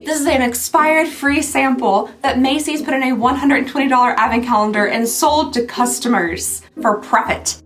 This is an expired free sample that Macy's put in a $120 advent calendar and sold to customers for profit.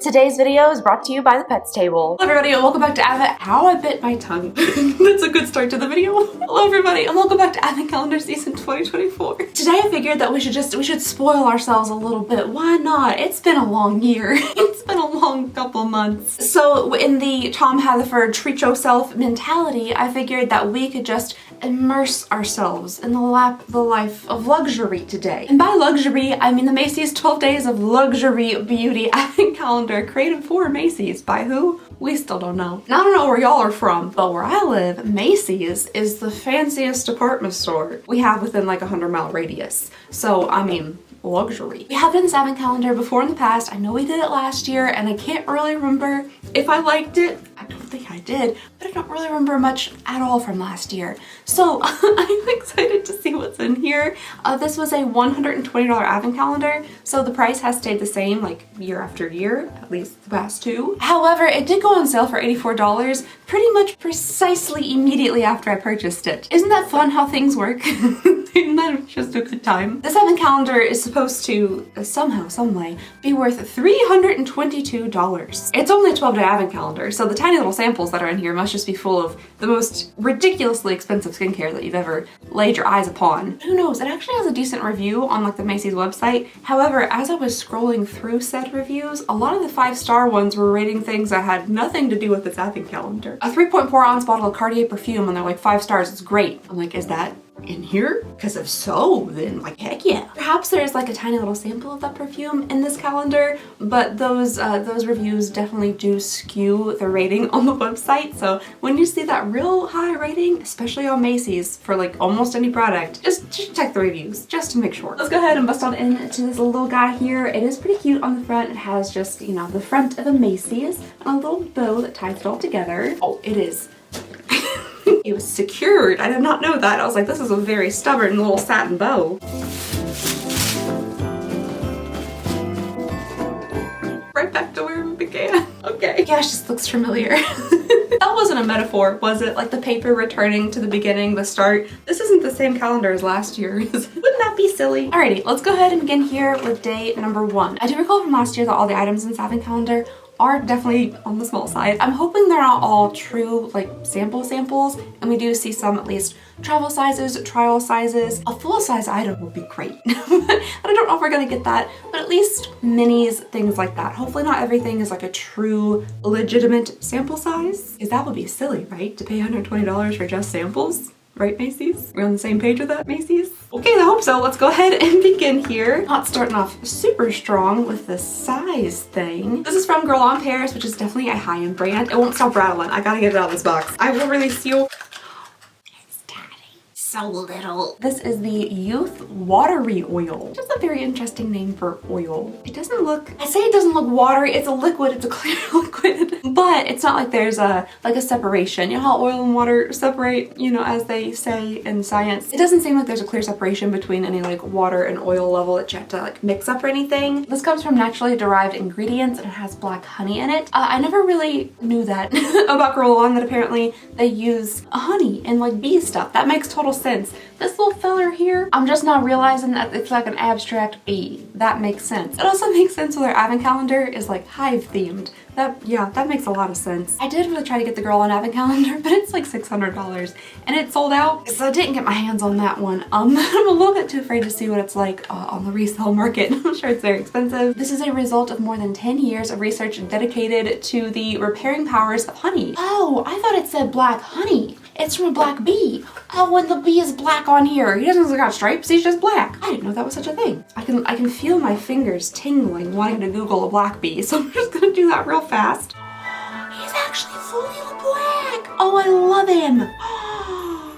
Today's video is brought to you by the Pets Table. Hello everybody and welcome back to Advent. How I bit my tongue. That's a good start to the video. Hello everybody and welcome back to Advent Calendar Season 2024. Today I figured that we should spoil ourselves a little bit. Why not? It's been a long year. It's been a long couple months. So in the Tom Haverford treat yourself mentality, I figured that we could just immerse ourselves in the life of luxury today. And by luxury, I mean the Macy's 12 Days of Luxury Beauty Advent Calendar created for Macy's. By who? We still don't know. Now, I don't know where y'all are from, but where I live, Macy's is the fanciest department store we have within like a 100-mile radius. So, I mean, luxury. We have done this advent calendar before in the past. I know we did it last year and I can't really remember if I liked it. I don't think I did, but I don't really remember much at all from last year. So I'm excited to see what's in here. This was a $120 advent calendar, so the price has stayed the same like year after year, at least the past two. However, it did go on sale for $84 pretty much precisely immediately after I purchased it. Isn't that fun how things work? Isn't that just a good time? This advent calendar is supposed to somehow, some way, be worth $322. It's only a 12-day advent calendar, so the tiny little samples that are in here must just be full of the most ridiculously expensive skincare that you've ever laid your eyes upon. Who knows? It actually has a decent review on like the Macy's website. However, as I was scrolling through said reviews, a lot of the 5-star ones were rating things that had nothing to do with this advent calendar. A 3.4 ounce bottle of Cartier perfume and they're like 5 stars, it's great. I'm like, is that in here? Because if so, then like heck yeah. Perhaps there's like a tiny little sample of that perfume in this calendar, but those reviews definitely do skew the rating on the website. So when you see that real high rating, especially on Macy's for like almost any product, just check the reviews just to make sure. Let's go ahead and bust on into this little guy here. It is pretty cute on the front. It has just, you know, the front of a Macy's and a little bow that ties it all together. Oh, it is. It was secured. I did not know that. I was like, this is a very stubborn little satin bow. Right back to where we began. Okay. Gosh, this looks familiar. That wasn't a metaphor, was it? Like the paper returning to the beginning, the start. This isn't the same calendar as last year. Wouldn't that be silly? Alrighty, let's go ahead and begin here with day number 1. I do recall from last year that all the items in this advent calendar are definitely on the small side. I'm hoping they're not all true like samples, and we do see some at least travel sizes, trial sizes. A full-size item would be great. But I don't know if we're gonna get that, but at least minis, things like that. Hopefully not everything is like a true legitimate sample size, because that would be silly, right? To pay $120 for just samples. Right, Macy's? We're on the same page with that, Macy's? Okay, I hope so. Let's go ahead and begin here. Not starting off super strong with the size thing. This is from Girl on Paris, which is definitely a high-end brand. It won't stop rattling. I gotta get it out of this box. I will release you. So little. This is the Youth Watery Oil. Just a very interesting name for oil. It doesn't look, I say it doesn't look watery, it's a liquid, it's a clear liquid, but it's not like there's a separation. You know how oil and water separate, you know, as they say in science? It doesn't seem like there's a clear separation between any like water and oil level that you have to like mix up or anything. This comes from naturally derived ingredients and it has black honey in it. I never really knew that about Girl On, that apparently they use honey and like bee stuff. That makes total sense. This little feller here, I'm just not realizing that it's like an abstract bee. That makes sense. It also makes sense with our advent calendar is like hive themed. That makes a lot of sense. I did really try to get the Girl On advent calendar, but it's like $600 and it sold out, so I didn't get my hands on that one. I'm a little bit too afraid to see what it's like on the resale market. I'm sure it's very expensive. This is a result of more than 10 years of research dedicated to the repairing powers of honey. Oh, I thought it said black honey. It's from a black bee. Oh, and the bee is black on here. He doesn't got stripes, he's just black. I didn't know that was such a thing. I can feel my fingers tingling wanting to Google a black bee, so I'm just gonna do that real fast. He's actually fully black. Oh, I love him.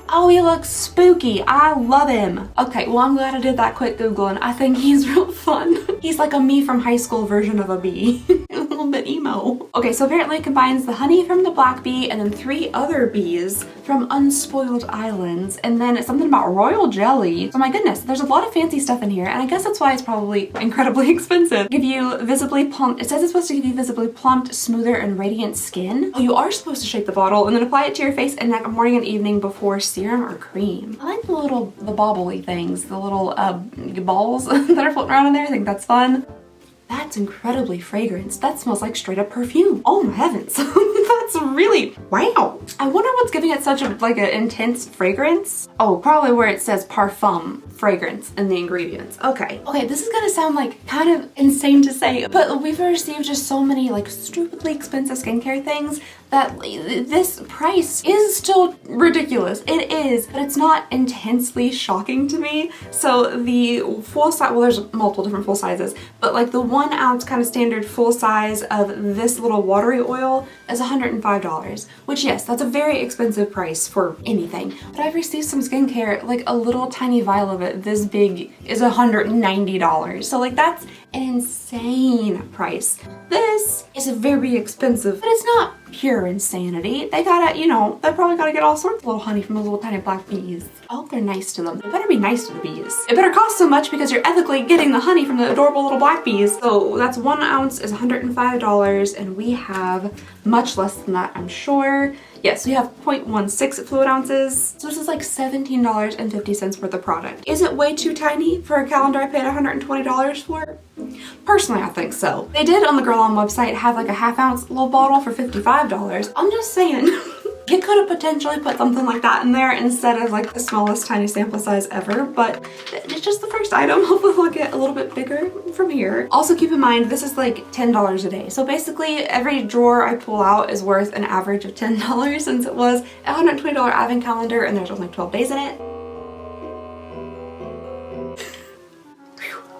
Oh, he looks spooky. I love him. Okay, well, I'm glad I did that quick Googling. I think he's real fun. He's like a me from high school version of a bee. A little little bit emo. Okay, so apparently it combines the honey from the black bee and then 3 other bees from unspoiled islands, and then it's something about royal jelly. Oh my goodness, there's a lot of fancy stuff in here, and I guess that's why it's probably incredibly expensive. Give you visibly plump, it says it's supposed to give you visibly plumped, smoother, and radiant skin. Oh, you are supposed to shake the bottle and then apply it to your face and neck morning and evening before serum or cream. I like the bobbly things, the little balls that are floating around in there. I think that's fun. That's incredibly fragrant. That smells like straight up perfume. Oh my heavens. That's really, wow. I wonder what's giving it such a, like an intense fragrance. Oh, probably where it says parfum fragrance in the ingredients. Okay. Okay, this is gonna sound like kind of insane to say, but we've received just so many like stupidly expensive skincare things that this price is still ridiculous. It is, but it's not intensely shocking to me. So the full size, well, there's multiple different full sizes, but like the 1 ounce kind of standard full size of this little watery oil is $105, which yes, that's a very expensive price for anything. But I've received some skincare, like a little tiny vial of it this big is $190. So like that's an insane price. This is very expensive, but it's not pure insanity. They gotta, you know, they probably gotta get all sorts of little honey from those little tiny black bees. I hope they're nice to them. It better be nice to the bees. It better cost so much because you're ethically getting the honey from the adorable little black bees. So that's 1 ounce is $105, and we have much less than that, I'm sure. Yes, we have 0.16 fluid ounces. So this is like $17.50 for the product. Is it way too tiny for a calendar I paid $120 for? Personally, I think so. They did on the Girl On website have like a 1/2 ounce little bottle for $55. I'm just saying. You could have potentially put something like that in there instead of like the smallest tiny sample size ever, but it's just the first item. Hopefully we'll get a little bit bigger from here. Also keep in mind, this is like $10 a day. So basically every drawer I pull out is worth an average of $10 since it was a $120 advent calendar and there's only 12 days in it.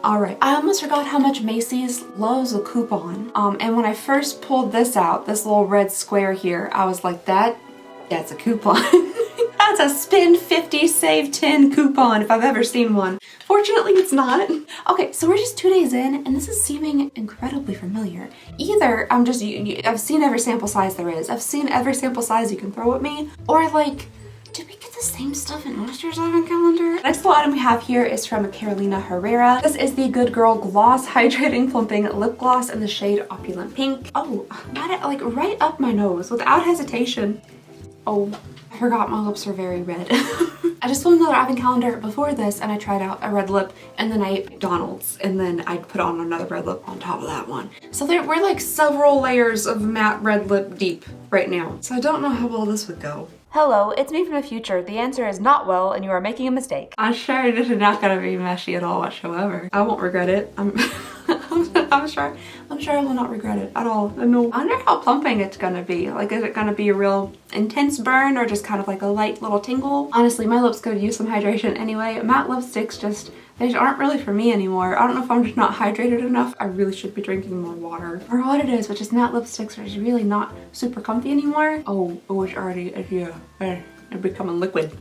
Alright, I almost forgot how much Macy's loves a coupon. And when I first pulled this out, this little red square here, I was like, that's a coupon. That's a spend 50, save 10 coupon if I've ever seen one. Fortunately, it's not. Okay, so we're just 2 days in and this is seeming incredibly familiar. Either I've seen every sample size there is. I've seen every sample size you can throw at me, or like, did we get the same stuff in last year's advent calendar? The next little item we have here is from Carolina Herrera. This is the Good Girl Gloss Hydrating Plumping Lip Gloss in the shade Opulent Pink. Oh, like right up my nose without hesitation. Oh, I forgot my lips are very red. I just filmed another advent calendar before this and I tried out a red lip and then I ate McDonald's and then I put on another red lip on top of that one. So we're like several layers of matte red lip deep right now. So I don't know how well this would go. Hello, it's me from the future. The answer is not well and you are making a mistake. I'm sure this is not gonna be messy at all whatsoever. I won't regret it. I'm sure I will not regret it at all. No. I wonder how plumping it's gonna be. Like, is it gonna be a real intense burn or just kind of like a light little tingle? Honestly, my lips could use some hydration anyway. Matte lipsticks they aren't really for me anymore. I don't know if I'm just not hydrated enough. I really should be drinking more water. Or what it is, but just matte lipsticks are just really not super comfy anymore. Oh, it's already, yeah, it's becoming liquid.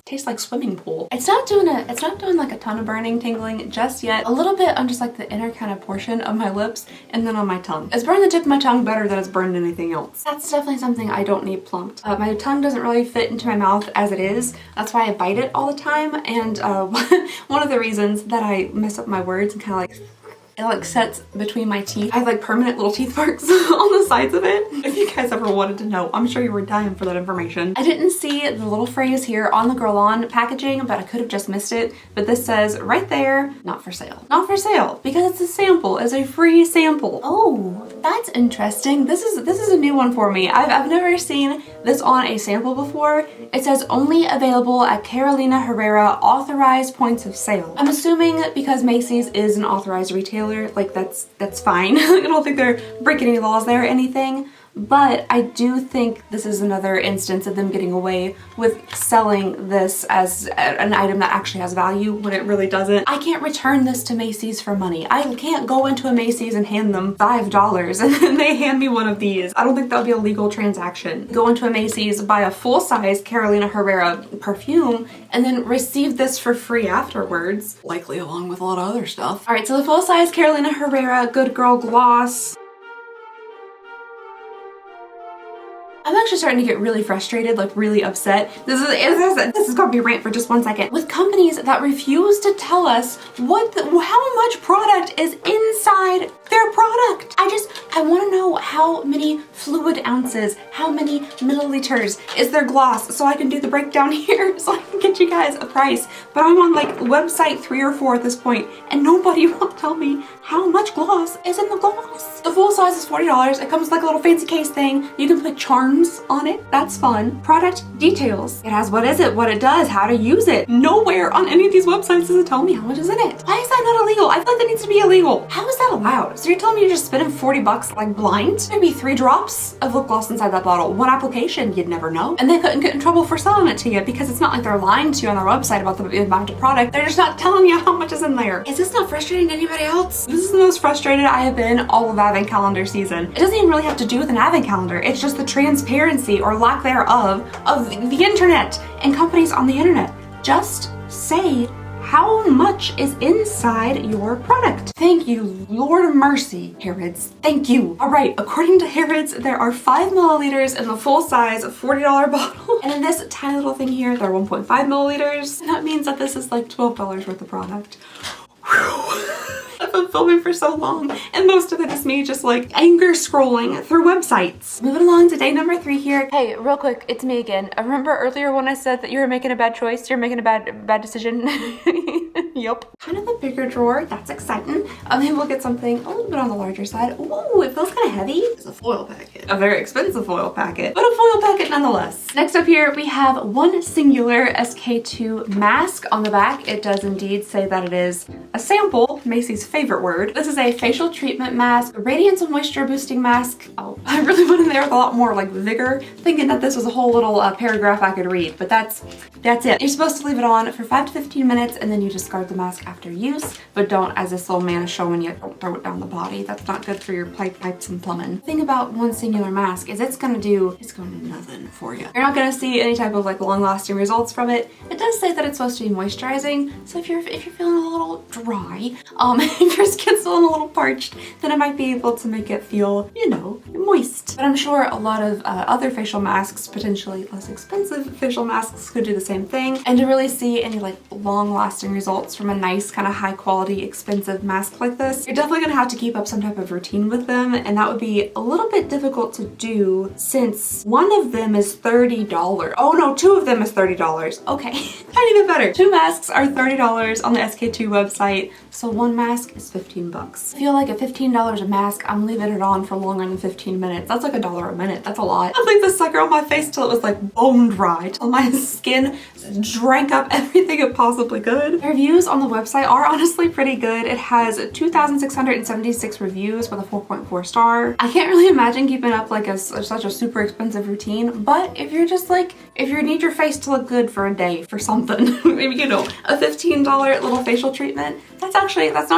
Tastes like swimming pool. It's not doing like a ton of burning, tingling just yet. A little bit on just like the inner kind of portion of my lips and then on my tongue. It's burned the tip of my tongue better than it's burned anything else. That's definitely something I don't need plumped. My tongue doesn't really fit into my mouth as it is. That's why I bite it all the time. And one of the reasons that I mess up my words and kind of like it like sets between my teeth. I have like permanent little teeth marks on the sides of it. If you guys ever wanted to know, I'm sure you were dying for that information. I didn't see the little phrase here on the Girl On packaging, but I could have just missed it. But this says right there, not for sale. Not for sale because it's a sample, it's a free sample. Oh, that's interesting. This is a new one for me. I've never seen this on a sample before. It says only available at Carolina Herrera authorized points of sale. I'm assuming because Macy's is an authorized retailer, like that's fine. I don't think they're breaking any laws there or anything, but I do think this is another instance of them getting away with selling this as an item that actually has value when it really doesn't. I can't return this to Macy's for money. I can't go into a Macy's and hand them $5 and then they hand me one of these. I don't think that would be a legal transaction. Go into a Macy's, buy a full-size Carolina Herrera perfume, and then receive this for free afterwards. Likely along with a lot of other stuff. All right, so the full-size Carolina Herrera Good Girl Gloss. I'm actually starting to get really frustrated, like really upset. This is going to be a rant for just 1 second. With companies that refuse to tell us how much product is inside their product. I want to know how many fluid ounces, how many milliliters is their gloss, so I can do the breakdown here, so I can get you guys a price. But I'm on like website 3 or 4 at this point, and nobody will tell me how much gloss is in the gloss. The full size is $40. It comes with like a little fancy case thing. You can put charms on it. That's fun. Product details. It has what is it, what it does, how to use it. Nowhere on any of these websites does it tell me how much is in it. Why is that not illegal? I feel like that needs to be illegal. How is that allowed? So you're telling me you're just spending $40 like blind? Maybe 3 drops of lip gloss inside that bottle. 1 application, you'd never know. And they couldn't get in trouble for selling it to you because it's not like they're lying to you on their website about the amount of product. They're just not telling you how much is in there. Is this not frustrating to anybody else? This is the most frustrated I have been all of advent calendar season. It doesn't even really have to do with an advent calendar. It's just the transparency or lack thereof of the internet and companies on the internet. Just say how much is inside your product. Thank you, Lord of mercy, Harrods. Thank you. All right, according to Harrods, there are 5 milliliters in the full size $40 bottle. And in this tiny little thing here, there are 1.5 milliliters. And that means that this is like $12 worth of product. Whew. I've been filming for so long, and most of it is me just like anger scrolling through websites. Moving along to day number 3 here. Hey, real quick, it's me again. Remember earlier when I said that you were making a bad choice? You're making a bad decision? Yep. Kind of a bigger drawer. That's exciting. Maybe we'll get something a little bit on the larger side. Ooh, it feels kind of heavy. It's a foil packet. A very expensive foil packet, but a foil packet nonetheless. Next up here, we have one singular SK2 mask on the back. It does indeed say that it is a sample, Macy's favorite word. This is a facial treatment mask, radiance and moisture boosting mask. Oh, I really went in there with a lot more like vigor, thinking that this was a whole little paragraph I could read, but that's it. You're supposed to leave it on for 5 to 15 minutes and then you discard the mask after use, but don't, as this little man is showing you, don't throw it down the body. That's not good for your pipes and plumbing. The thing about one singular mask is it's gonna do nothing for you. You're not gonna see any type of like long-lasting results from it. It does say that it's supposed to be moisturizing, so if you're feeling a little dry, if your skin's feeling a little parched, then it might be able to make it feel, you know, moist. But I'm sure a lot of other facial masks, potentially less expensive facial masks, could do the same thing. And to really see any like long-lasting results from a nice kind of high quality expensive mask like this, you're definitely gonna have to keep up some type of routine with them, and that would be a little bit difficult to do since one of them is $30. Oh no, 2 of them is $30. Okay, tiny bit better. 2 masks are $30 on the SK2 website, so 1 mask is 15 bucks. I feel like at $15 a mask, I'm leaving it on for longer than 15 minutes. That's like $1 a minute. That's a lot. I leave this sucker on my face till it was like bone dry, till my skin drank up everything it possibly could. The reviews on the website are honestly pretty good. It has 2,676 reviews with a 4.4 star. I can't really imagine keeping up like such a super expensive routine, but if you're just like, if you need your face to look good for a day for something, maybe, you know, a $15 little facial treatment, that's not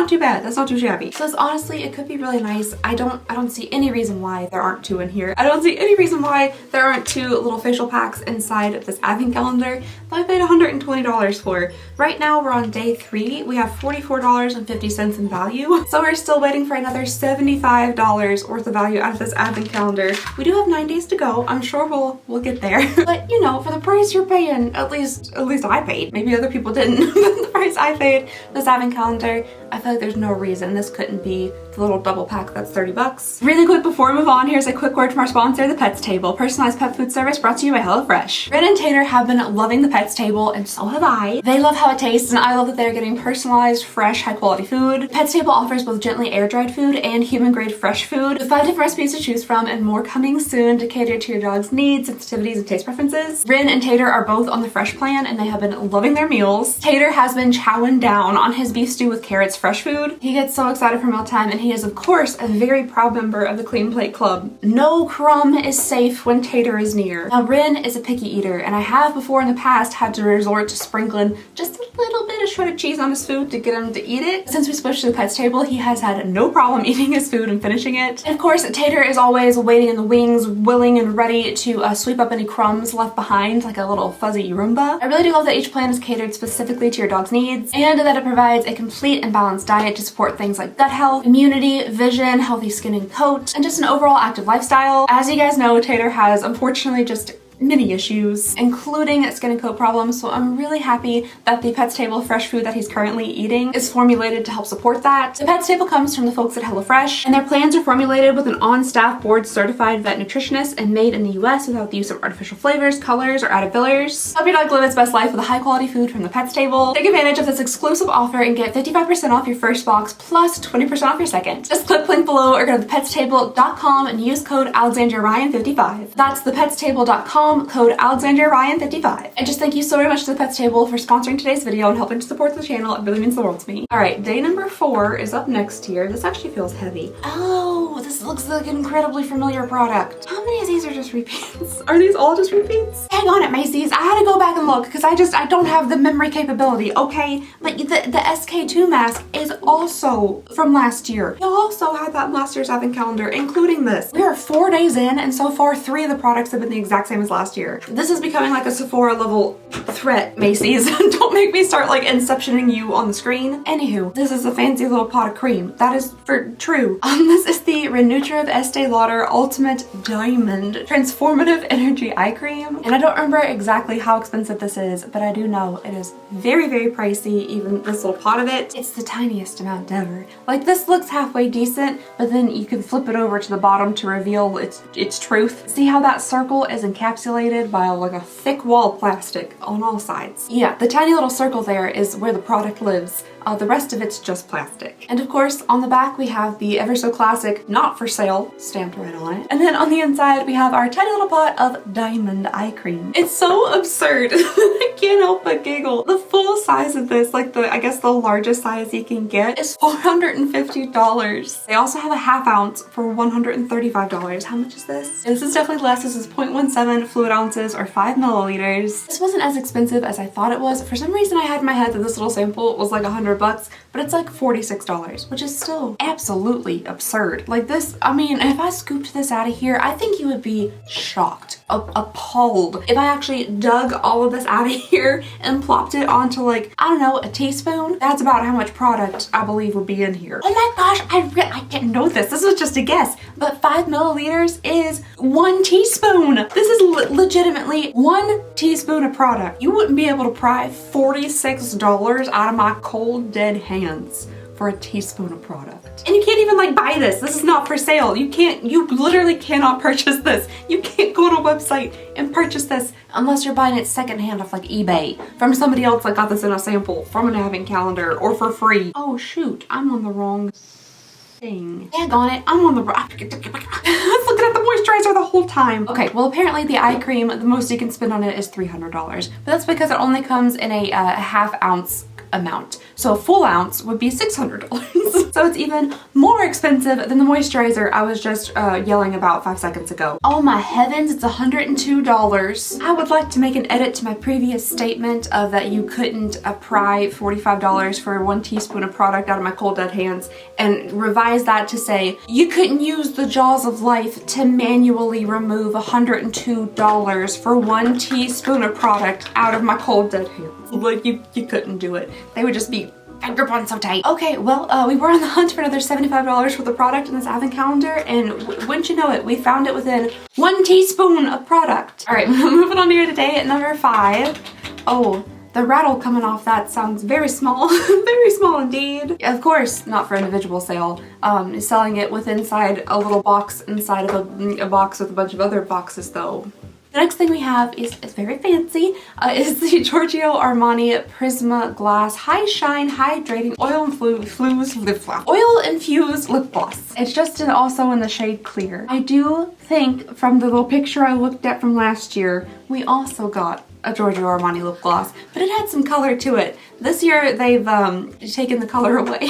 too bad. That's not too shabby. So it's honestly, it could be really nice. I don't see any reason why there aren't 2 in here. I don't see any reason why there aren't 2 little facial packs inside of this advent calendar that I paid $120 for. Right now we're on day 3. We have $44.50 in value. So we're still waiting for another $75 worth of value out of this advent calendar. We do have 9 days to go. I'm sure we'll get there. But you know, for the price you're paying, at least I paid. Maybe other people didn't, but the price I paid for this advent calendar, I feel like there's no reason this couldn't be the little double pack that's 30 bucks. Really quick before we move on, here's a quick word from our sponsor, The Pets Table, personalized pet food service brought to you by HelloFresh. Red and Tater have been loving The Pets Table, and so have I. They love how it tastes, and I love that they're getting personalized, fresh, high quality food. Pets Table offers both gently air dried food and human grade fresh food, with 5 different recipes to choose from and more coming soon to cater to your dog's needs, sensitivities, and taste preferences. Rin and Tater are both on the fresh plan, and they have been loving their meals. Tater has been chowing down on his beef stew with carrots fresh food. He gets so excited for mealtime, and he is of course a very proud member of the Clean Plate Club. No crumb is safe when Tater is near. Now Rin is a picky eater, and I have before in the past had to resort to sprinkling just a little bit bit of shredded cheese on his food to get him to eat it. Since we switched to the pets table, he has had no problem eating his food and finishing it. And of course, Tater is always waiting in the wings, willing and ready to sweep up any crumbs left behind like a little fuzzy Roomba. I really do love that each plan is catered specifically to your dog's needs and that it provides a complete and balanced diet to support things like gut health, immunity, vision, healthy skin and coat, and just an overall active lifestyle. As you guys know, Tater has unfortunately just many issues, including skin and coat problems, so I'm really happy that the Pets Table fresh food that he's currently eating is formulated to help support that. The Pets Table comes from the folks at HelloFresh, and their plans are formulated with an on-staff board-certified vet nutritionist and made in the US without the use of artificial flavors, colors, or added fillers. Help your dog live its best life with a high-quality food from the Pets Table. Take advantage of this exclusive offer and get 55% off your first box plus 20% off your second. Just click the link below or go to thepetstable.com and use code AlexandriaRyan55. That's thepetstable.com, code AlexandriaRyan55. And just thank you so very much to the Pets Table for sponsoring today's video and helping to support the channel. It really means the world to me. Alright, day number 4 is up next here. This actually feels heavy. Oh, this looks like an incredibly familiar product. How many of these are just repeats? Are these all just repeats? Hang on it, Macy's. I had to go back and look because I don't have the memory capability, okay? But the SK2 mask is also from last year. You also had that last year's advent calendar, including this. We are 4 days in and so far 3 of the products have been the exact same as last year. This is becoming like a Sephora level threat, Macy's. Don't make me start like inceptioning you on the screen. Anywho, this is a fancy little pot of cream. That is for true. This is the Renutriv Estee Lauder Ultimate Diamond Transformative Energy Eye Cream. And I don't remember exactly how expensive this is, but I do know it is very, very pricey, even this little pot of it. It's the tiniest amount ever. Like this looks halfway decent, but then you can flip it over to the bottom to reveal its truth. See how that circle is encapsulated by like a thick wall of plastic on all sides. Yeah, the tiny little circle there is where the product lives. The rest of it's just plastic. And of course, on the back we have the ever so classic not for sale stamped right on it. And then on the inside we have our tiny little pot of diamond eye cream. It's so absurd. I can't help but giggle. The full size of this, like I guess the largest size you can get, is $450. They also have a half ounce for $135. How much is this? This is definitely less. This is 0.17 fluid ounces or 5 milliliters. This wasn't as expensive as I thought it was. For some reason I had in my head that this little sample was like $100, but it's like $46, which is still absolutely absurd. Like this, I mean, if I scooped this out of here, I think you would be shocked, appalled. If I actually dug all of this out of here and plopped it onto like, I don't know, a teaspoon, that's about how much product I believe would be in here. Oh my gosh, I didn't know this. This was just a guess, but 5 milliliters is 1 teaspoon. This is legitimately 1 teaspoon of product. You wouldn't be able to pry $46 out of my cold dead hands for a teaspoon of product. And you can't even like buy this. This is not for sale. You literally cannot purchase this. You can't go on a website and purchase this unless you're buying it secondhand off like eBay from somebody else that got this in a sample from an advent calendar or for free. Oh shoot, I'm on the wrong thing. Daggone it, I'm on the wrong. I was looking at the moisturizer the whole time. Okay, well apparently the eye cream, the most you can spend on it is $300, but that's because it only comes in a half ounce amount. So a full ounce would be $600. So it's even more expensive than the moisturizer I was just yelling about 5 seconds ago. Oh my heavens, it's $102. I would like to make an edit to my previous statement of that you couldn't pry $45 for 1 teaspoon of product out of my cold dead hands and revise that to say you couldn't use the jaws of life to manually remove $102 for 1 teaspoon of product out of my cold dead hands. Like you couldn't do it. They would just be grip on so tight. Okay, well, we were on the hunt for another $75 for the product in this advent calendar, and wouldn't you know it, we found it within 1 teaspoon of product. All right, moving on here today at number 5. Oh, the rattle coming off that sounds very small, very small indeed. Of course, not for individual sale. Selling it with inside a little box inside of a box with a bunch of other boxes though. The next thing we have is very fancy, is the Giorgio Armani Prisma Glass High Shine Hydrating Oil Infused Lip Gloss. It's just also in the shade clear. I do think from the little picture I looked at from last year, we also got a Giorgio Armani lip gloss, but it had some color to it. This year they've taken the color away.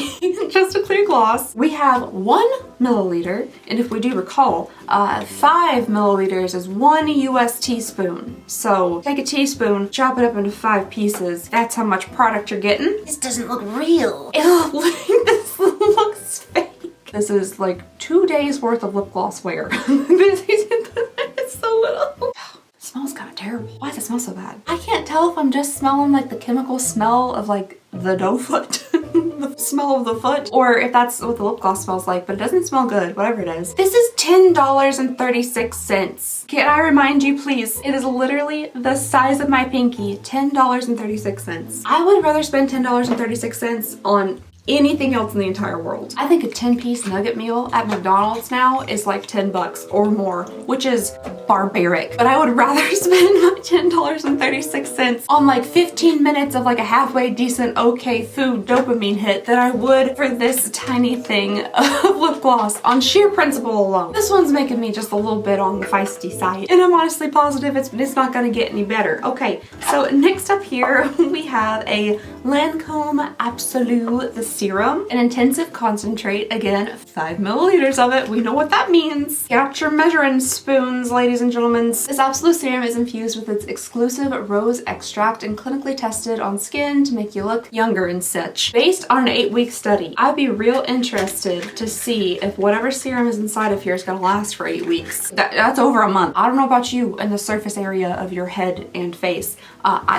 just a clear gloss. We have 1 milliliter, and if we do recall, 5 milliliters is 1 US teaspoon. So take a teaspoon, chop it up into 5 pieces. That's how much product you're getting. This doesn't look real. This looks fake. This is like 2 days worth of lip gloss wear. It's so little. It smells kind of terrible. Why does it smell so bad? I can't tell if I'm just smelling like the chemical smell of like the doe foot. The smell of the foot, or if that's what the lip gloss smells like, but it doesn't smell good, whatever it is. This is $10.36. Can I remind you, please? It is literally the size of my pinky, $10.36. I would rather spend $10.36 on anything else in the entire world. I think a 10-piece nugget meal at McDonald's now is like 10 bucks or more, which is barbaric. But I would rather spend my $10.36 on like 15 minutes of like a halfway decent okay food dopamine hit than I would for this tiny thing of lip gloss on sheer principle alone. This one's making me just a little bit on the feisty side, and I'm honestly positive it's not gonna get any better. Okay, so next up here we have a Lancome Absolute the serum, an intensive concentrate. Again, 5 milliliters of it. We know what that means. Get out your measuring spoons, ladies and gentlemen. This Absolute serum is infused with its exclusive rose extract and clinically tested on skin to make you look younger and such. Based on an 8-week study, I'd be real interested to see if whatever serum is inside of here is gonna last for 8 weeks. That's over a month. I don't know about you in the surface area of your head and face.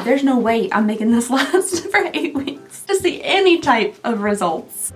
There's no way I'm making this last for 8 weeks to see any type of results.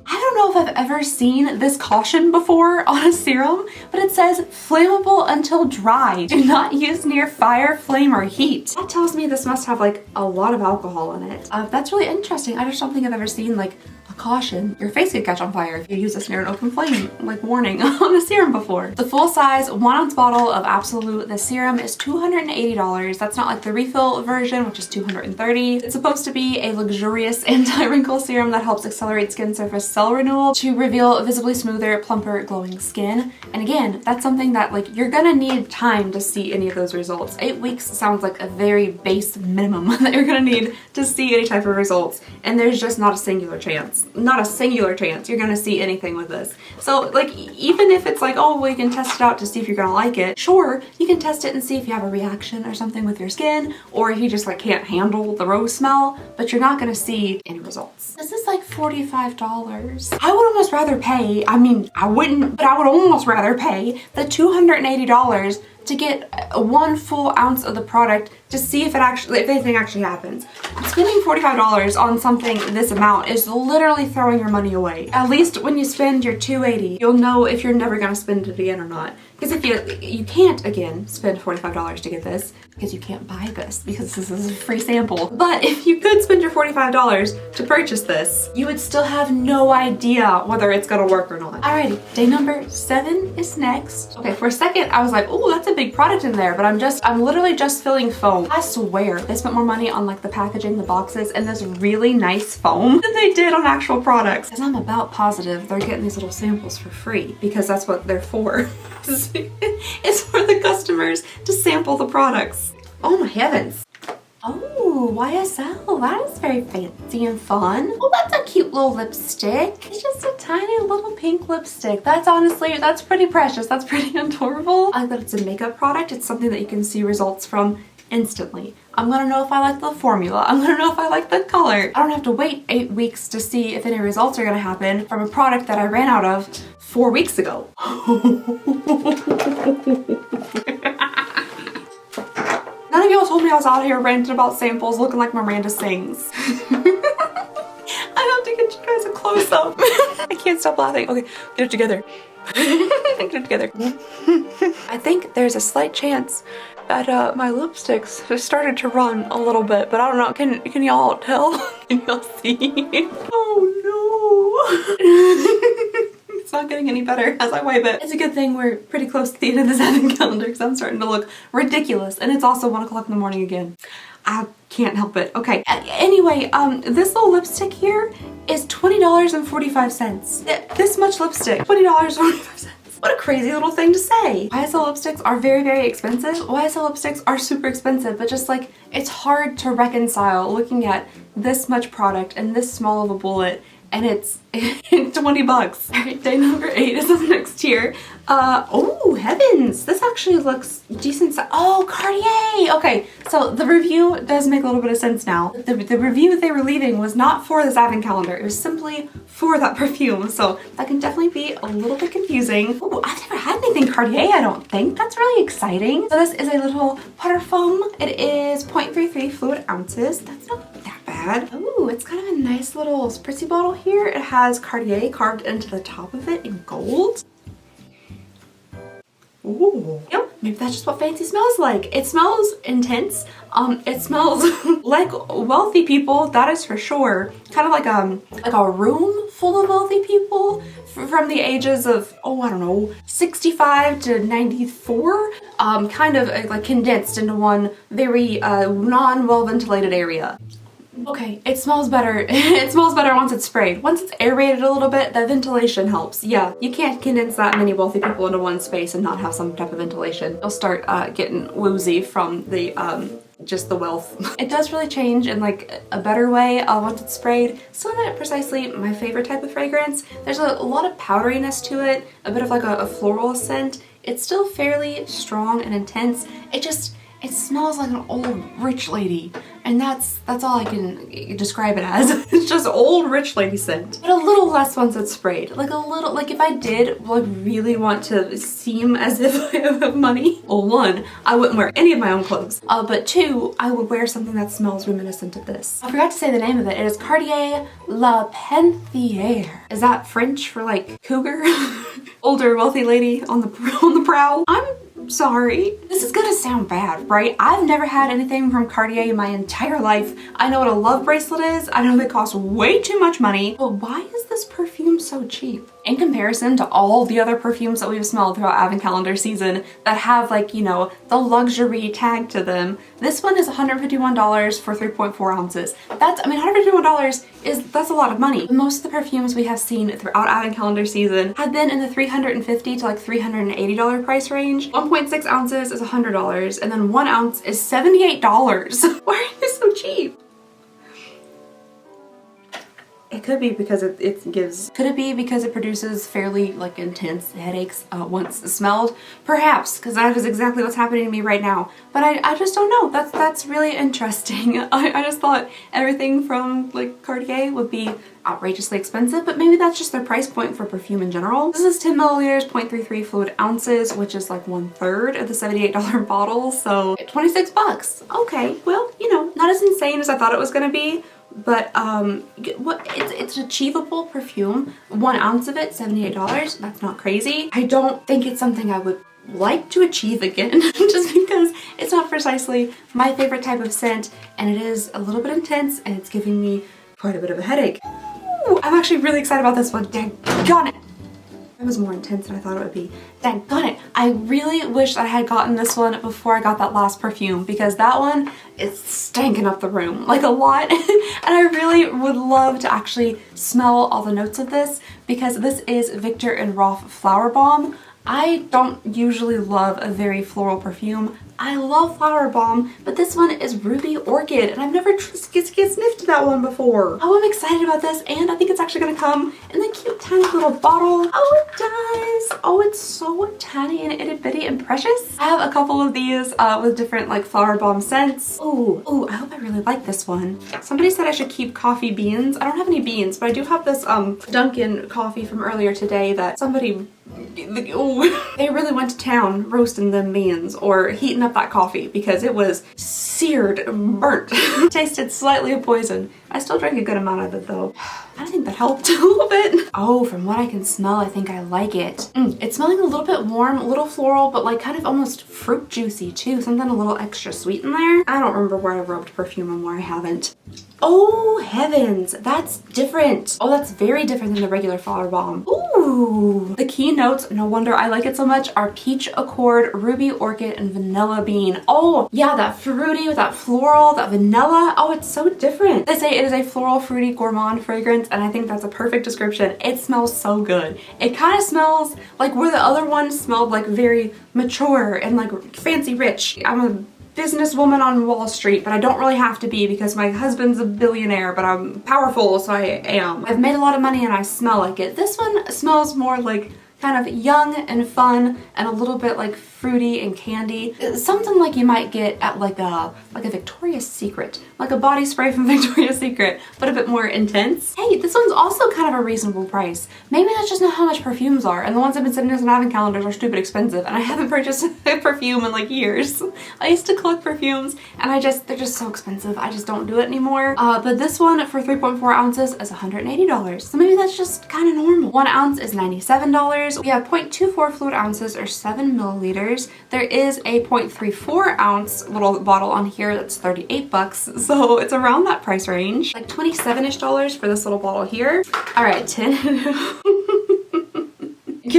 I don't know if I've ever seen this caution before on a serum, but it says flammable until dry. Do not use near fire, flame, or heat. That tells me this must have like a lot of alcohol in it. That's really interesting. I just don't think I've ever seen like a caution. Your face could catch on fire if you use this near an open flame, like warning on a serum before. The full size 1 ounce bottle of Absolute the serum is $280. That's not like the refill version, which is $230. It's supposed to be a luxurious anti-wrinkle serum that helps accelerate skin surface cell renewal to reveal visibly smoother, plumper, glowing skin. And again, that's something that like you're gonna need time to see any of those results. 8 weeks sounds like a very base minimum that you're gonna need to see any type of results. And there's just not a singular chance. Not a singular chance you're gonna see anything with this. So like even if it's like, oh, well, you can test it out to see if you're gonna like it. Sure, you can test it and see if you have a reaction or something with your skin, or if you just like can't handle the rose smell, but you're not gonna see any results. This is like $45. I would almost rather pay, I mean, I wouldn't, but I would almost rather pay the $280 to get 1 full ounce of the product to see if anything actually happens. Spending $45 on something this amount is literally throwing your money away. At least when you spend your $280, you'll know if you're never gonna spend it again or not. Because if you can't again spend $45 to get this, because you can't buy this because this is a free sample. But if you could spend your $45 to purchase this, you would still have no idea whether it's gonna work or not. Alrighty, day number 7 is next. Okay, for a second I was like, oh, that's a big product in there, but I'm literally just filling foam. I swear they spent more money on like the packaging, the boxes, and this really nice foam than they did on actual products. Because I'm about positive they're getting these little samples for free because that's what they're for. It's for the customers to sample the products. Oh my heavens. Oh, YSL, that is very fancy and fun. Oh, that's a cute little lipstick. It's just a tiny little pink lipstick. That's pretty precious. That's pretty adorable. I like that it's a makeup product. It's something that you can see results from instantly. I'm gonna know if I like the formula. I'm gonna know if I like the color. I don't have to wait 8 weeks to see if any results are gonna happen from a product that I ran out of 4 weeks ago. None of y'all told me I was out here ranting about samples looking like Miranda sings. I have to get you guys a close-up. I can't stop laughing. Okay, get it together. Get it together. I think there's a slight chance that my lipsticks have started to run a little bit, but I don't know. Can y'all tell? Can y'all see? Oh no. It's not getting any better as I wipe it. It's a good thing we're pretty close to the end of this advent calendar because I'm starting to look ridiculous, and it's also 1 o'clock in the morning again. I can't help it. Okay. Anyway, this little lipstick here is $20.45. This much lipstick, $20.45. What a crazy little thing to say. YSL lipsticks are very, very expensive. YSL lipsticks are super expensive, but just like, it's hard to reconcile looking at this much product and this small of a bullet and it's 20 bucks. All right, day number 8 is the next tier. Oh heavens, this actually looks decent. Oh, Cartier. Okay, so the review does make a little bit of sense now. The review they were leaving was not for this advent calendar. It was simply for that perfume. So that can definitely be a little bit confusing. Oh, I've never had anything Cartier, I don't think. That's really exciting. So this is a little parfum. It is 0.33 fluid ounces. That's not that bad. Oh, it's kind of a nice little spritzy bottle here. It has Cartier carved into the top of it in gold. Ooh. Yep, maybe that's just what fancy smells like. It smells intense. It smells like wealthy people, that is for sure. Kind of like a room full of wealthy people from the ages of, oh, I don't know, 65 to 94. Kind of like condensed into one very non-well ventilated area. Okay, it smells better. It smells better once it's sprayed. Once it's aerated a little bit, the ventilation helps. Yeah, you can't condense that many wealthy people into one space and not have some type of ventilation. You'll start getting woozy from the just the wealth. It does really change in like a better way once it's sprayed. Still not precisely my favorite type of fragrance. There's a lot of powderiness to it, a bit of like a floral scent. It's still fairly strong and intense. It smells like an old rich lady, and that's all I can describe it as. It's just old rich lady scent, but a little less once it's sprayed. Like a little, like if I did like really want to seem as if I have money, well, 1, I wouldn't wear any of my own clothes, but 2, I would wear something that smells reminiscent of this. I forgot to say the name of it. It is Cartier La Penthière. Is that French for like cougar? Older wealthy lady on the prowl. I'm sorry. This is gonna sound bad, right? I've never had anything from Cartier in my entire life. I know what a love bracelet is. I know they cost way too much money, but why is this perfume so cheap? In comparison to all the other perfumes that we've smelled throughout advent calendar season that have like, you know, the luxury tag to them, this one is $151 for 3.4 ounces. That's, I mean, $151 that's a lot of money. Most of the perfumes we have seen throughout advent calendar season have been in the $350 to like $380 price range. 1.6 ounces is $100, and then 1 ounce is $78. Why are they so cheap? It could be because could it be because it produces fairly like intense headaches once smelled? Perhaps, because that is exactly what's happening to me right now. But I just don't know. That's really interesting. I just thought everything from like Cartier would be outrageously expensive, but maybe that's just their price point for perfume in general. This is 10 milliliters, 0.33 fluid ounces, which is like 1/3 of the $78 bottle, so 26 bucks. Okay, well, you know, not as insane as I thought it was gonna be, but it's an achievable perfume. 1 ounce of it, $78. That's not crazy. I don't think it's something I would like to achieve again just because it's not precisely my favorite type of scent, and it is a little bit intense, and it's giving me quite a bit of a headache. Ooh, I'm actually really excited about this one. Daggone it! It was more intense than I thought it would be. Daggone it! I really wish I had gotten this one before I got that last perfume, because that one is stanking up the room like a lot. And I really would love to actually smell all the notes of this, because this is Viktor & Rolf Flower Bomb. I don't usually love a very floral perfume. I love Flower Bomb, but this one is Ruby Orchid, and I've never sniffed that one before. Oh, I'm excited about this, and I think it's actually gonna come in the cute tiny little bottle. Oh, it does! Oh, it's so tiny and itty bitty and precious. I have a couple of these with different like Flower Bomb scents. Oh, I hope I really like this one. Somebody said I should keep coffee beans. I don't have any beans, but I do have this Dunkin' coffee from earlier today that somebody, oh, they really went to town roasting them beans or heating up that coffee, because it was seared, burnt. Tasted slightly of poison. I still drank a good amount of it though. I think that helped a little bit. Oh, from what I can smell, I think I like it. It's smelling a little bit warm, a little floral, but like kind of almost fruit juicy too. Something a little extra sweet in there. I don't remember where I've rubbed perfume and where I haven't. Oh heavens, that's different. Oh, that's very different than the regular Flower Bomb. Ooh, the key notes, no wonder I like it so much, are peach accord, ruby orchid, and vanilla bean. Oh yeah, that fruity with that floral, that vanilla. Oh, it's so different. They say it is a floral, fruity, gourmand fragrance, and I think that's a perfect description. It smells so good. It kind of smells like where the other one smelled like very mature and like fancy rich. I'm a businesswoman on Wall Street, but I don't really have to be because my husband's a billionaire, but I'm powerful, so I am. I've made a lot of money and I smell like it. This one smells more like kind of young and fun and a little bit like fruity and candy. It's something like you might get at like a Victoria's Secret, like a body spray from Victoria's Secret, but a bit more intense. Hey, this one's also kind of a reasonable price. Maybe that's just not how much perfumes are, and the ones I've been sitting as an advent calendars are stupid expensive, and I haven't purchased a perfume in like years. I used to collect perfumes, and they're just so expensive. I just don't do it anymore. But this one for 3.4 ounces is $180, so maybe that's just kind of normal. 1 ounce is $97. We have 0.24 fluid ounces or 7 milliliters. There is a 0.34 ounce little bottle on here that's $38, so it's around that price range. Like $27-ish for this little bottle here. All right, 10.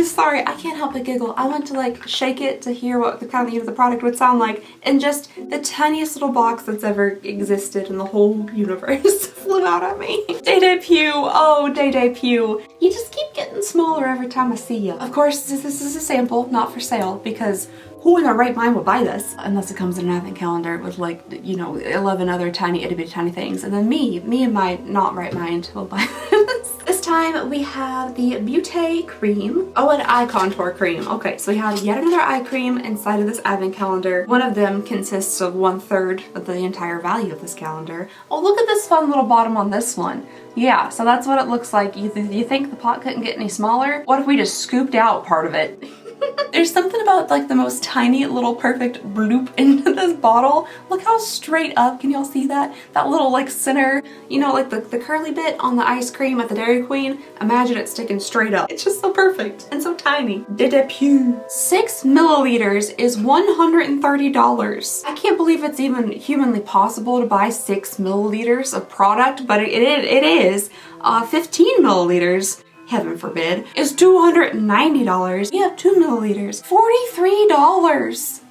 Sorry, I can't help but giggle. I went to like shake it to hear what the kind of the product would sound like, and just the tiniest little box that's ever existed in the whole universe flew out at me. Day Debut, oh Day Debut. You just keep getting smaller every time I see you. Of course, this is a sample, not for sale, because who in their right mind would buy this? Unless it comes in an advent calendar with like, you know, 11 other tiny itty bitty tiny things. And then me and my not right mind will buy this. This time we have the Beauty cream. Oh, an eye contour cream. Okay, so we have yet another eye cream inside of this advent calendar. One of them consists of 1/3 of the entire value of this calendar. Oh, look at this fun little bottom on this one. Yeah, so that's what it looks like. You think the pot couldn't get any smaller? What if we just scooped out part of it? There's something about like the most tiny little perfect bloop into this bottle. Look how straight up, can y'all see that? That little like center, you know, like the curly bit on the ice cream at the Dairy Queen. Imagine it sticking straight up. It's just so perfect and so tiny. Day Debut. 6 milliliters is $130. I can't believe it's even humanly possible to buy 6 milliliters of product, but it is. 15 milliliters, heaven forbid, is $290. We have 2 milliliters, $43.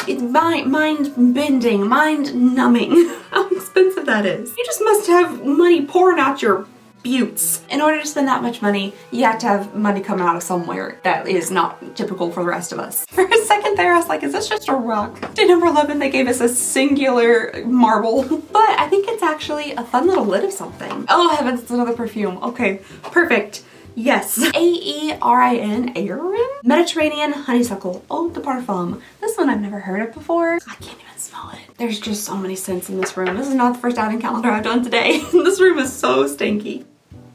It's mind-bending, mind-numbing how expensive that is. You just must have money pouring out your buttes. In order to spend that much money, you have to have money come out of somewhere that is not typical for the rest of us. For a second there, I was like, is this just a rock? Day number 11, they gave us a singular marble, but I think it's actually a fun little lid of something. Oh heavens, it's another perfume. Okay, perfect. Yes. A-E-R-I-N, Aerin? Mediterranean Honeysuckle Eau de Parfum. This one I've never heard of before. I can't even smell it. There's just so many scents in this room. This is not the first advent calendar I've done today. This room is so stinky.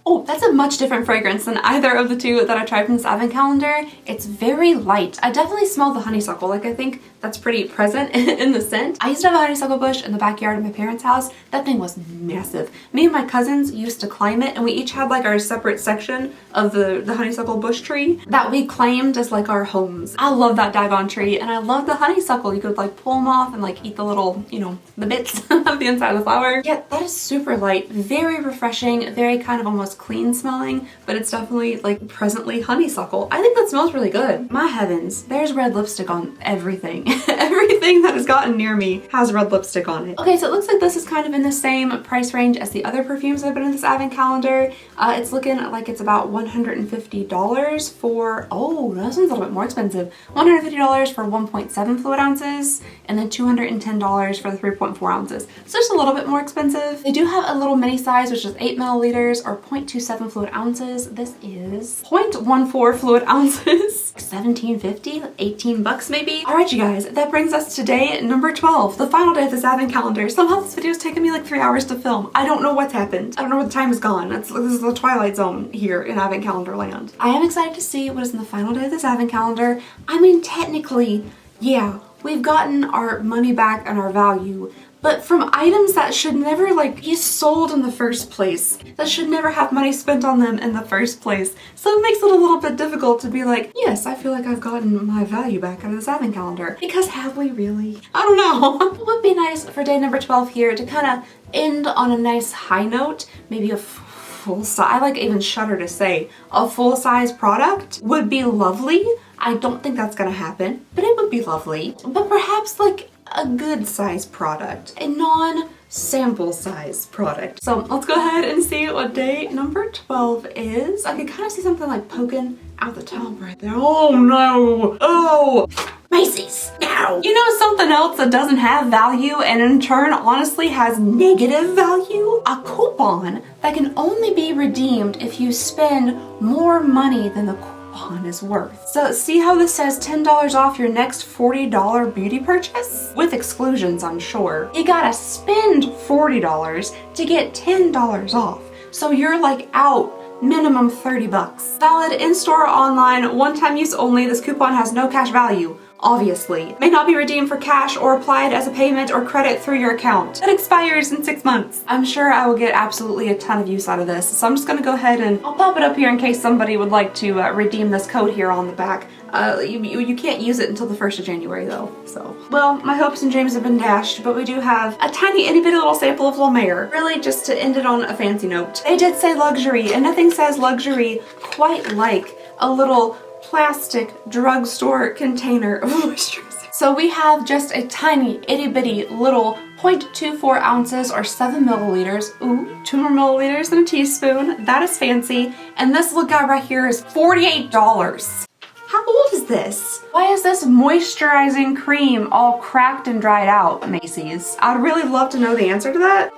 Oh, that's a much different fragrance than either of the two that I tried from this advent calendar. It's very light. I definitely smell the honeysuckle. Like, I think that's pretty present in the scent. I used to have a honeysuckle bush in the backyard of my parents' house. That thing was massive. Me and my cousins used to climb it, and we each had like our separate section of the honeysuckle bush tree that we claimed as like our homes. I love that daggone tree, and I love the honeysuckle. You could like pull them off and like eat the little, you know, the bits of the inside of the flower. Yeah, that is super light, very refreshing, very kind of almost clean smelling, but it's definitely like presently honeysuckle. I think that smells really good. My heavens, there's red lipstick on everything. Everything that has gotten near me has red lipstick on it. Okay, so it looks like this is kind of in the same price range as the other perfumes that have been in this advent calendar. It's looking like it's about $150 for, oh, this one's a little bit more expensive. $150 for 1.7 fluid ounces, and then $210 for the 3.4 ounces. So just a little bit more expensive. They do have a little mini size, which is 8 milliliters or 0.27 fluid ounces. This is 0.14 fluid ounces. $17.50, 18 bucks maybe. All right, you guys, that brings us to day number 12, the final day of this advent calendar. Somehow this video's taken me like 3 hours to film. I don't know what's happened. I don't know where the time has gone. This is the twilight zone here in advent calendar land. I am excited to see what is in the final day of this advent calendar. I mean, technically, yeah, we've gotten our money back and our value, but from items that should never like be sold in the first place, that should never have money spent on them in the first place. So it makes it a little bit difficult to be like, yes, I feel like I've gotten my value back out of this advent calendar. Because have we really? I don't know. It would be nice for day number 12 here to kind of end on a nice high note, maybe a full size, I like even shudder to say, a full size product would be lovely. I don't think that's gonna happen, but it would be lovely. But perhaps like a good size product, a non-sample size product. So let's go ahead and see what day number 12 is. I can kind of see something like poking out the top right there. Oh no! Oh! Macy's, now. You know something else that doesn't have value and in turn honestly has negative value? A coupon that can only be redeemed if you spend more money than the coupon is worth. So see how this says $10 off your next $40 beauty purchase? With exclusions, I'm sure. You gotta spend $40 to get $10 off. So you're like out minimum 30 bucks. Valid in-store, online, one-time use only. This coupon has no cash value. Obviously. May not be redeemed for cash or applied as a payment or credit through your account. That expires in 6 months. I'm sure I will get absolutely a ton of use out of this, so I'm just gonna go ahead and I'll pop it up here in case somebody would like to redeem this code here on the back. You can't use it until the 1st of January though, so. Well, my hopes and dreams have been dashed, but we do have a tiny itty bitty little sample of La Mer. Really just to end it on a fancy note. They did say luxury, and nothing says luxury quite like a little plastic drugstore container of moisturizer. So we have just a tiny itty bitty little 0.24 ounces or 7 milliliters. Ooh, 2 more milliliters than a teaspoon. That is fancy. And this little guy right here is $48. How old is this? Why is this moisturizing cream all cracked and dried out, Macy's? I'd really love to know the answer to that.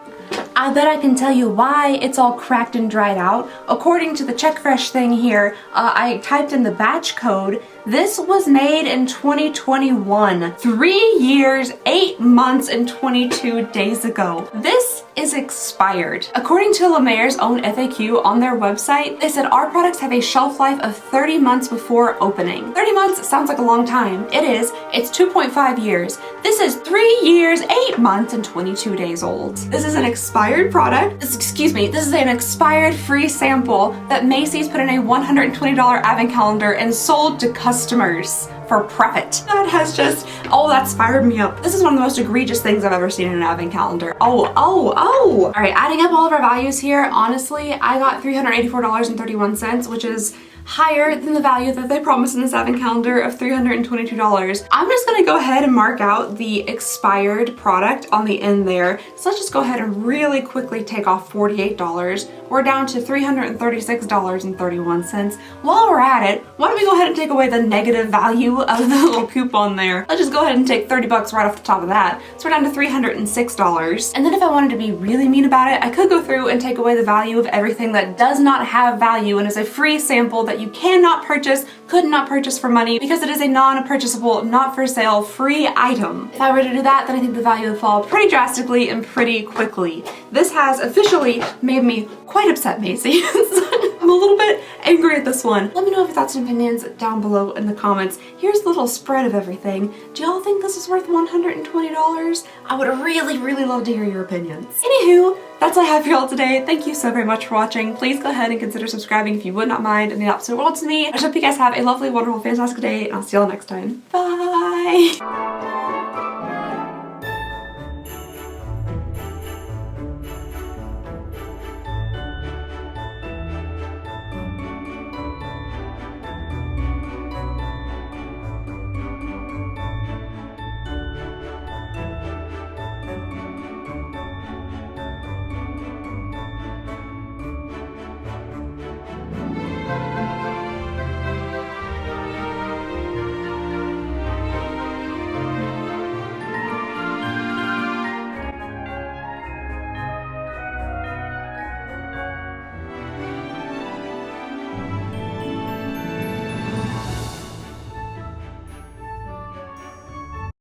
I bet I can tell you why it's all cracked and dried out. According to the Check Fresh thing here, I typed in the batch code. This was made in 2021. 3 years, 8 months, and 22 days ago. This is expired. According to La Mer's own FAQ on their website, they said our products have a shelf life of 30 months before opening. 30 months sounds like a long time. It is. It's 2.5 years. This is 3 years, 8 months, and 22 days old. This is an expired product. This is an expired free sample that Macy's put in a $120 advent calendar and sold to customers for profit. That has just, that's fired me up. This is one of the most egregious things I've ever seen in an advent calendar. All right, adding up all of our values here, honestly, I got $384.31, which is higher than the value that they promised in this advent calendar of $322. I'm just gonna go ahead and mark out the expired product on the end there. So let's just go ahead and really quickly take off $48. We're down to $336.31. While we're at it, why don't we go ahead and take away the negative value of the little coupon there? Let's just go ahead and take 30 bucks right off the top of that. So we're down to $306. And then if I wanted to be really mean about it, I could go through and take away the value of everything that does not have value and is a free sample that you cannot purchase, could not purchase for money because it is a non-purchasable, not for sale, free item. If I were to do that, then I think the value would fall pretty drastically and pretty quickly. This has officially made me quite upset, Macy. I'm a little bit angry at this one. Let me know your thoughts and opinions down below in the comments. Here's a little spread of everything. Do y'all think this is worth $120? I would really, really love to hear your opinions. Anywho, that's all I have for y'all today. Thank you so very much for watching. Please go ahead and consider subscribing if you would not mind. And the absolute world to me. I just hope you guys have a lovely, wonderful, fantastic day, and I'll see y'all next time. Bye!